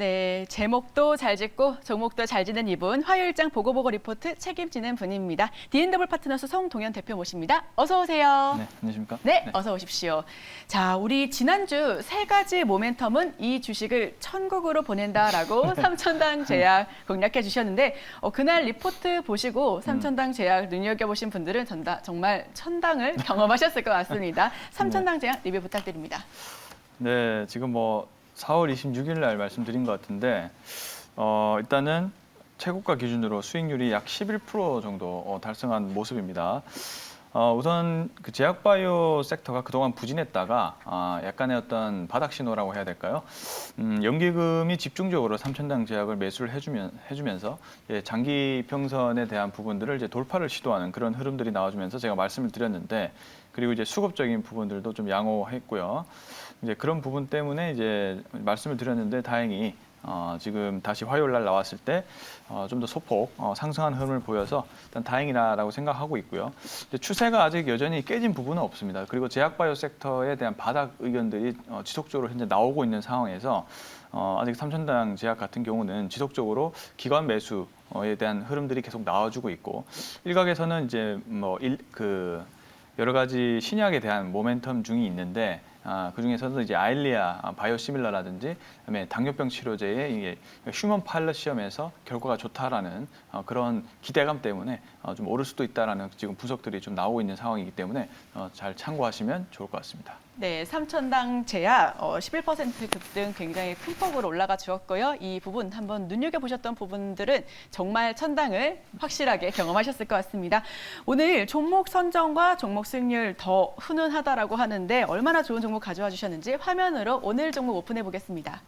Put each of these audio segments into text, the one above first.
네, 제목도 잘 짓고 종목도 잘 짓는 이분, 화요일장 보고보고 리포트 책임지는 분입니다. D&W 파트너스 송동현 대표 모십니다. 어서 오세요. 네, 안녕하십니까? 네, 어서 오십시오. 자, 우리 지난주 세 가지 모멘텀은 이 주식을 천국으로 보낸다라고 삼천당 제약 공략해 주셨는데 그날 리포트 보시고 삼천당 제약 눈여겨보신 분들은 정말 천당을 경험하셨을 것 같습니다. 삼천당 제약 리뷰 부탁드립니다. 네, 지금 4월 26일 날 말씀드린 것 같은데 일단은 최고가 기준으로 수익률이 약 11% 정도 달성한 모습입니다. 우선 그 제약바이오 섹터가 그동안 부진했다가 약간의 어떤 바닥 신호라고 해야 될까요? 연기금이 집중적으로 삼천당 제약을 매수를 해주면서 장기 평선에 대한 부분들을 이제 돌파를 시도하는 그런 흐름들이 나와주면서 제가 말씀을 드렸는데, 그리고 이제 수급적인 부분들도 좀 양호했고요. 이제 그런 부분 때문에 이제 말씀을 드렸는데 다행히 지금 다시 화요일 날 나왔을 때 좀 더 소폭 상승한 흐름을 보여서 일단 다행이라고 생각하고 있고요. 추세가 아직 여전히 깨진 부분은 없습니다. 그리고 제약바이오 섹터에 대한 바닥 의견들이 지속적으로 현재 나오고 있는 상황에서 아직 삼천당 제약 같은 경우는 지속적으로 기관 매수에 대한 흐름들이 계속 나와주고 있고, 일각에서는 이제 여러 가지 신약에 대한 모멘텀 중이 있는데 그 중에서도 이제 아일리아 바이오시밀러라든지 그다음에 당뇨병 치료제의 이게 휴먼 파일럿 시험에서 결과가 좋다라는 그런 기대감 때문에 좀 오를 수도 있다라는 지금 분석들이 좀 나오고 있는 상황이기 때문에 잘 참고하시면 좋을 것 같습니다. 네, 삼천당 제약 11% 급등 굉장히 큰 폭으로 올라가 주었고요. 이 부분 한번 눈여겨보셨던 부분들은 정말 천당을 확실하게 경험하셨을 것 같습니다. 오늘 종목 선정과 종목 수익률 더 훈훈하다라고 하는데 얼마나 좋은 종목 가져와 주셨는지 화면으로 오늘 종목 오픈해 보겠습니다.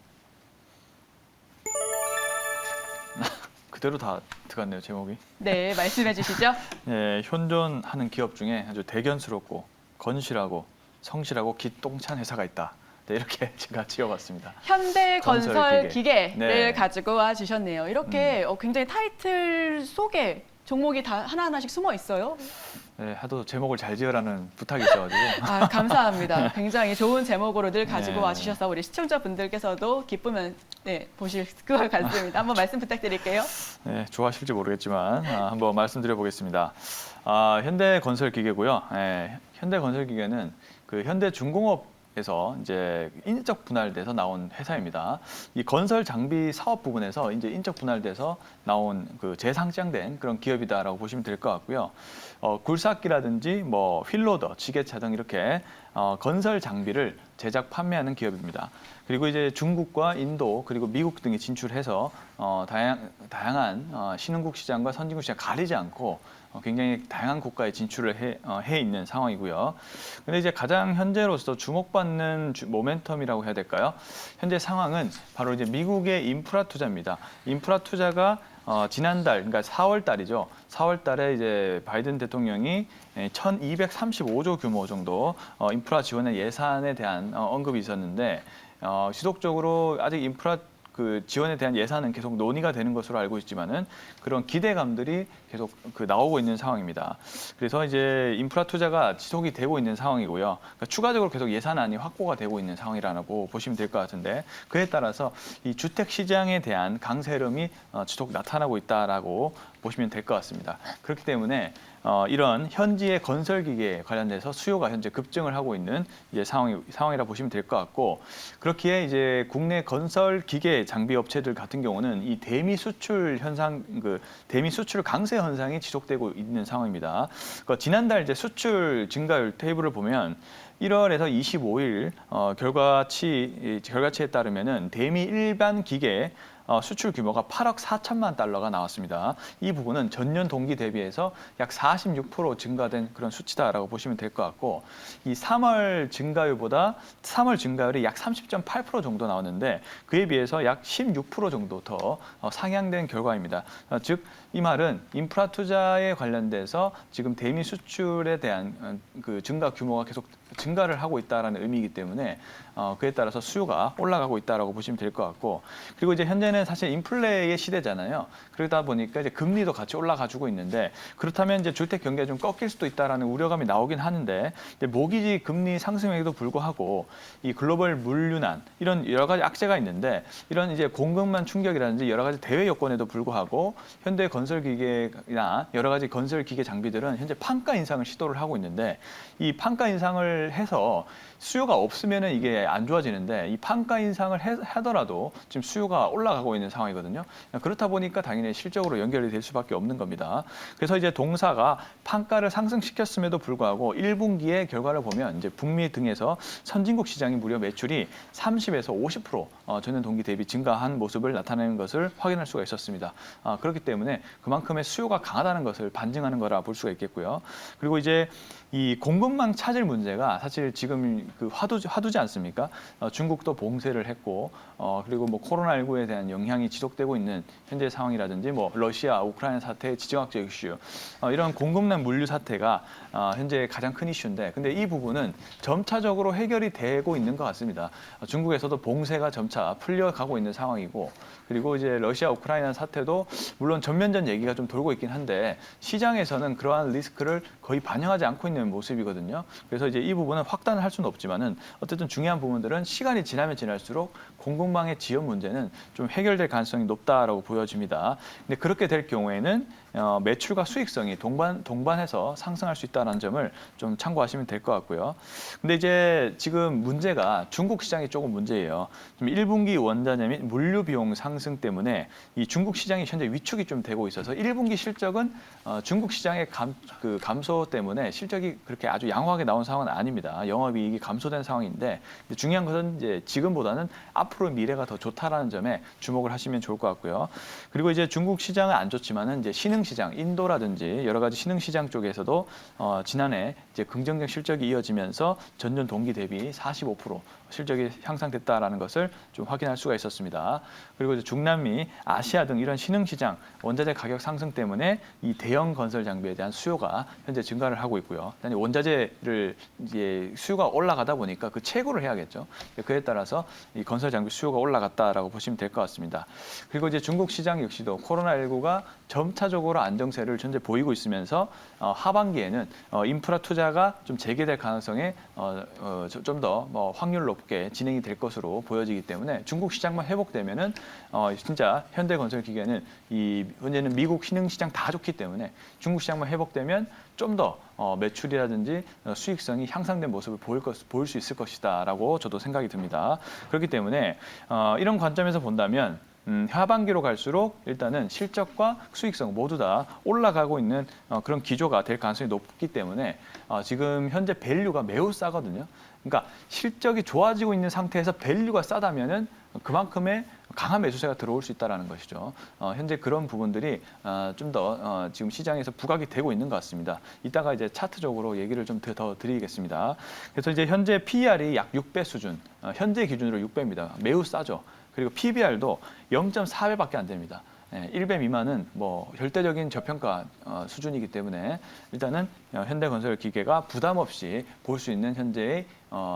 그대로 다 들어갔네요, 제목이. 네, 말씀해 주시죠. 네, 현존하는 기업 중에 아주 대견스럽고 건실하고 성실하고 기똥찬 회사가 있다. 네, 이렇게 제가 지어봤습니다. 현대건설기계를 네. 가지고 와 주셨네요. 이렇게 굉장히 타이틀 속에 종목이 다 하나하나씩 숨어 있어요. 네, 하도 제목을 잘 지으라는 부탁이 있어가지고. 감사합니다. 굉장히 좋은 제목으로 늘 가지고 네. 와주셔서 우리 시청자분들께서도 기쁘면 보실 것 같습니다. 한번 말씀 부탁드릴게요. 네, 좋아하실지 모르겠지만 한번 말씀드려보겠습니다. 현대건설기계고요. 현대건설기계는 그 현대중공업에서 이제 인적 분할돼서 나온 회사입니다. 이 건설 장비 사업 부분에서 이제 인적 분할돼서 나온 그 재상장된 그런 기업이다라고 보시면 될 것 같고요. 굴삭기라든지 휠로더, 지게차 등 이렇게 건설 장비를 제작 판매하는 기업입니다. 그리고 이제 중국과 인도 그리고 미국 등에 진출해서 다양한 신흥국 시장과 선진국 시장 가리지 않고 굉장히 다양한 국가에 진출을 해 있는 상황이고요. 근데 이제 가장 현재로서 주목받는 모멘텀이라고 해야 될까요? 현재 상황은 바로 이제 미국의 인프라 투자입니다. 인프라 투자가 지난달, 그러니까 4월 달이죠. 4월 달에 이제 바이든 대통령이 1,235조 규모 정도 인프라 지원의 예산에 대한 언급이 있었는데 지속적으로 아직 인프라 그 지원에 대한 예산은 계속 논의가 되는 것으로 알고 있지만은 그런 기대감들이 계속 나오고 있는 상황입니다. 그래서 이제 인프라 투자가 지속이 되고 있는 상황이고요. 그러니까 추가적으로 계속 예산안이 확보가 되고 있는 상황이라고 보시면 될 것 같은데, 그에 따라서 이 주택 시장에 대한 강세름이 지속 나타나고 있다라고 보시면 될 것 같습니다. 그렇기 때문에 이런 현지의 건설 기계에 관련돼서 수요가 현재 급증을 하고 있는 이제 상황이라 보시면 될 것 같고, 그렇기에 이제 국내 건설 기계 장비 업체들 같은 경우는 이 대미 수출 현상, 대미 수출 강세 현상이 지속되고 있는 상황입니다. 그러니까 지난달 이제 수출 증가율 테이블을 보면 1월에서 25일 결과치에 따르면은 대미 일반 기계 수출 규모가 8억 4천만 달러가 나왔습니다. 이 부분은 전년 동기 대비해서 약 46% 증가된 그런 수치다라고 보시면 될 것 같고, 이 3월 증가율이 약 30.8% 정도 나왔는데 그에 비해서 약 16% 정도 더 상향된 결과입니다. 즉, 이 말은 인프라 투자에 관련돼서 지금 대미 수출에 대한 그 증가 규모가 계속 증가를 하고 있다라는 의미이기 때문에 그에 따라서 수요가 올라가고 있다라고 보시면 될 것 같고, 그리고 이제 현재는 사실 인플레의 시대잖아요. 그러다 보니까 이제 금리도 같이 올라가지고 있는데, 그렇다면 이제 주택 경기가 좀 꺾일 수도 있다라는 우려감이 나오긴 하는데, 이제 모기지 금리 상승에도 불구하고 이 글로벌 물류난 이런 여러 가지 악재가 있는데, 이런 이제 공급망 충격이라든지 여러 가지 대외 여건에도 불구하고 현대 건설 기계나 여러 가지 건설 기계 장비들은 현재 판가 인상을 시도를 하고 있는데, 이 판가 인상을 해서 수요가 없으면은 이게 안 좋아지는데, 이 판가 인상을 하더라도 지금 수요가 올라가고 있는 상황이거든요. 그렇다 보니까 당연히 실적으로 연결이 될 수밖에 없는 겁니다. 그래서 이제 동사가 판가를 상승시켰음에도 불구하고 1분기의 결과를 보면 이제 북미 등에서 선진국 시장이 무려 매출이 30에서 50% 전년 동기 대비 증가한 모습을 나타내는 것을 확인할 수가 있었습니다. 그렇기 때문에 그만큼의 수요가 강하다는 것을 반증하는 거라 볼 수가 있겠고요. 그리고 이제 이 공급망 차질 문제가 사실 지금 그 화두지 않습니까? 중국도 봉쇄를 했고, 그리고 뭐 코로나19에 대한 영향이 지속되고 있는 현재 상황이라든지 뭐 러시아, 우크라이나 사태의 지정학적 이슈, 이런 공급망 물류 사태가 현재 가장 큰 이슈인데, 근데 이 부분은 점차적으로 해결이 되고 있는 것 같습니다. 중국에서도 봉쇄가 점차 풀려가고 있는 상황이고, 그리고 이제 러시아, 우크라이나 사태도 물론 전면전 얘기가 좀 돌고 있긴 한데, 시장에서는 그러한 리스크를 거의 반영하지 않고 있는 모습이거든요. 그래서 이제 이 부분은 확단을 할 수는 없지만은 어쨌든 중요한 부분들은 시간이 지나면 지날수록 공급망의 지연 문제는 좀 해결될 가능성이 높다라고 보여집니다. 근데 그렇게 될 경우에는 매출과 수익성이 동반해서 상승할 수 있다는 점을 좀 참고하시면 될 것 같고요. 근데 이제 지금 문제가 중국 시장이 조금 문제예요. 지금 1분기 원자재 및 물류 비용 상승 때문에 이 중국 시장이 현재 위축이 좀 되고 있어서 1분기 실적은 중국 시장의 감소 때문에 실적이 그렇게 아주 양호하게 나온 상황은 아닙니다. 영업이익이 감소된 상황인데, 중요한 것은 이제 지금보다는 앞으로 미래가 더 좋다라는 점에 주목을 하시면 좋을 것 같고요. 그리고 이제 중국 시장은 안 좋지만은 이제 신흥시장, 인도라든지 여러 가지 신흥시장 쪽에서도 지난해 이제 긍정적 실적이 이어지면서 전년 동기 대비 45% 실적이 향상됐다라는 것을 좀 확인할 수가 있었습니다. 그리고 이제 중남미, 아시아 등 이런 신흥시장 원자재 가격 상승 때문에 이 대형 건설 장비에 대한 수요가 현재 증가를 하고 있고요. 원자재를 이제 수요가 올라가다 보니까 그 채굴을 해야겠죠. 그에 따라서 이 건설 장비 수요가 올라갔다라고 보시면 될 것 같습니다. 그리고 이제 중국 시장 역시도 코로나19가 점차적으로 안정세를 현재 보이고 있으면서 하반기에는 인프라 투자가 좀 재개될 가능성에 좀 더 확률 높게 진행이 될 것으로 보여지기 때문에 중국 시장만 회복되면은 진짜 현대건설기계는 현재는 미국 신흥시장 다 좋기 때문에 중국 시장만 회복되면 좀 더 매출이라든지 수익성이 향상된 모습을 보일 수 있을 것이다라고 저도 생각이 듭니다. 그렇기 때문에 이런 관점에서 본다면 하반기로 갈수록 일단은 실적과 수익성 모두 다 올라가고 있는 그런 기조가 될 가능성이 높기 때문에 지금 현재 밸류가 매우 싸거든요. 그러니까 실적이 좋아지고 있는 상태에서 밸류가 싸다면은 그만큼의 강한 매수세가 들어올 수 있다는 것이죠. 현재 그런 부분들이 좀 더 지금 시장에서 부각이 되고 있는 것 같습니다. 이따가 이제 차트적으로 얘기를 좀 더 드리겠습니다. 그래서 이제 현재 PER이 약 6배 수준, 현재 기준으로 6배입니다. 매우 싸죠. 그리고 PBR도 0.4배밖에 안 됩니다. 1배 미만은 뭐 절대적인 저평가 수준이기 때문에 일단은 현대건설기계가 부담 없이 볼 수 있는 현재의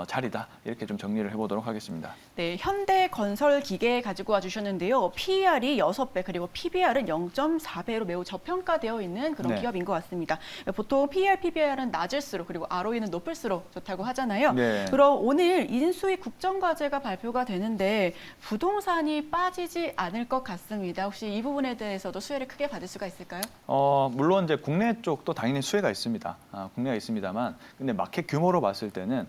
자리다. 이렇게 좀 정리를 해보도록 하겠습니다. 네, 현대건설기계 가지고 와주셨는데요. PER이 6배 그리고 PBR은 0.4배로 매우 저평가되어 있는 그런 네. 기업인 것 같습니다. 보통 PER, PBR은 낮을수록 그리고 ROE는 높을수록 좋다고 하잖아요. 네. 그럼 오늘 인수위 국정과제가 발표가 되는데 부동산이 빠지지 않을 것 같습니다. 혹시 이 부분에 대해서도 수혜를 크게 받을 수가 있을까요? 물론 이제 국내 쪽도 당연히 수혜가 있습니다. 국내가 있습니다만, 근데 마켓 규모로 봤을 때는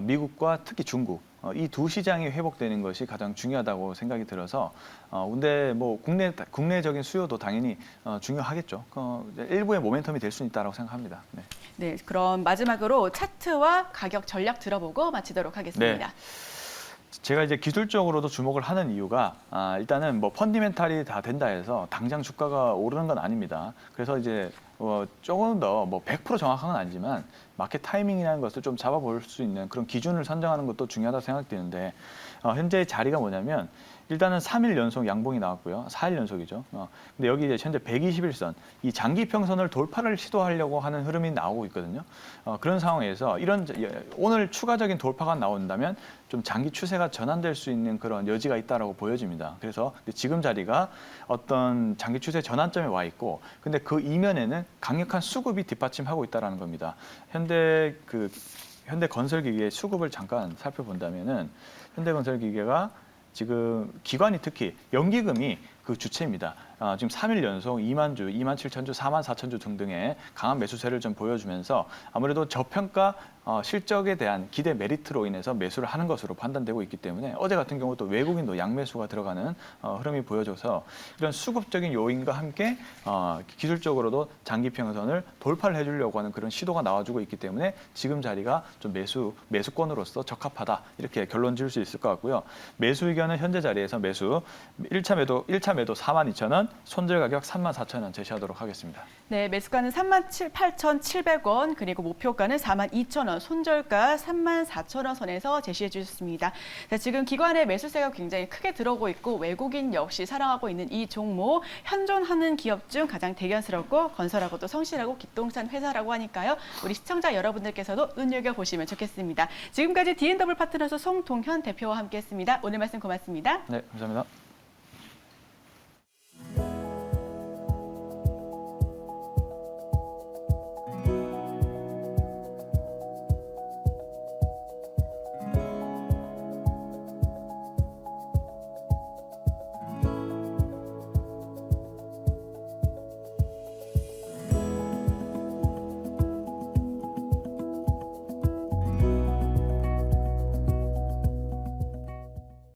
미국과 특히 중국 이 두 시장이 회복되는 것이 가장 중요하다고 생각이 들어서 근데 뭐 국내적인 수요도 당연히 중요하겠죠. 일부의 모멘텀이 될 수 있다고 생각합니다. 네. 네, 그럼 마지막으로 차트와 가격 전략 들어보고 마치도록 하겠습니다. 네. 제가 이제 기술적으로도 주목을 하는 이유가 일단은 뭐 펀디멘탈이 다 된다 해서 당장 주가가 오르는 건 아닙니다. 그래서 이제 조금 더 뭐 100% 정확한 건 아니지만 마켓 타이밍이라는 것을 좀 잡아볼 수 있는 그런 기준을 선정하는 것도 중요하다고 생각되는데 현재의 자리가 뭐냐면 일단은 3일 연속 양봉이 나왔고요. 4일 연속이죠. 근데 여기 이제 현재 121선, 이 장기 평선을 돌파를 시도하려고 하는 흐름이 나오고 있거든요. 그런 상황에서 오늘 추가적인 돌파가 나온다면 좀 장기 추세가 전환될 수 있는 그런 여지가 있다라고 보여집니다. 그래서 지금 자리가 어떤 장기 추세 전환점에 와 있고, 근데 그 이면에는 강력한 수급이 뒷받침하고 있다라는 겁니다. 현대건설기계의 수급을 잠깐 살펴본다면은 현대건설기계가 지금 기관이 특히 연기금이 그 주체입니다. 지금 3일 연속 2만 주, 2만 7천 주, 4만 4천 주 등등의 강한 매수세를 좀 보여주면서 아무래도 저평가 실적에 대한 기대 메리트로 인해서 매수를 하는 것으로 판단되고 있기 때문에 어제 같은 경우 또 외국인도 양매수가 들어가는 흐름이 보여져서 이런 수급적인 요인과 함께 기술적으로도 장기 평선을 돌파를 해주려고 하는 그런 시도가 나와주고 있기 때문에 지금 자리가 좀 매수권으로서 적합하다 이렇게 결론 지을 수 있을 것 같고요. 매수 의견은 현재 자리에서 매수 1차 매도 42,000원, 손절 가격 34,000원 제시하도록 하겠습니다. 네, 매수가는 38,700원, 그리고 목표가는 42,000원, 손절가 34,000원 선에서 제시해 주셨습니다. 자, 지금 기관의 매수세가 굉장히 크게 들어오고 있고 외국인 역시 사랑하고 있는 이 종목, 현존하는 기업 중 가장 대견스럽고 건설하고 또 성실하고 기똥찬 회사라고 하니까요. 우리 시청자 여러분들께서도 눈여겨보시면 좋겠습니다. 지금까지 D&W 파트너스 송동현 대표와 함께했습니다. 오늘 말씀 고맙습니다. 네, 감사합니다.